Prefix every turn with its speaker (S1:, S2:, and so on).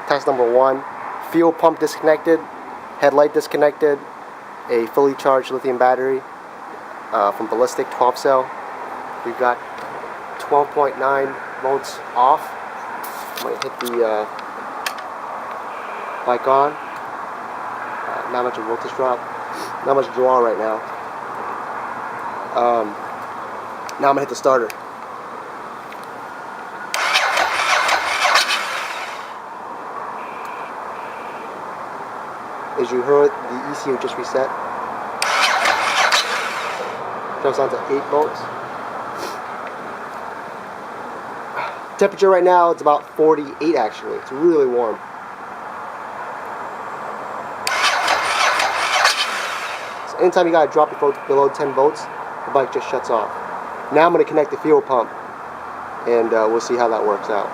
S1: Test number 1. Fuel pump disconnected, headlight disconnected, a fully charged lithium battery from Ballistic 12 cell. We've got 12.9 volts off. I'm going to hit the bike on. Not much of a voltage drop, not much draw right now. Now I'm going to hit the starter. As you heard, the ECU just reset. Jumps on to 8 volts. Temperature right now, it's about 48 actually. It's really warm. So anytime you gotta drop it below 10 volts, the bike just shuts off. Now I'm gonna connect the fuel pump, and we'll see how that works out.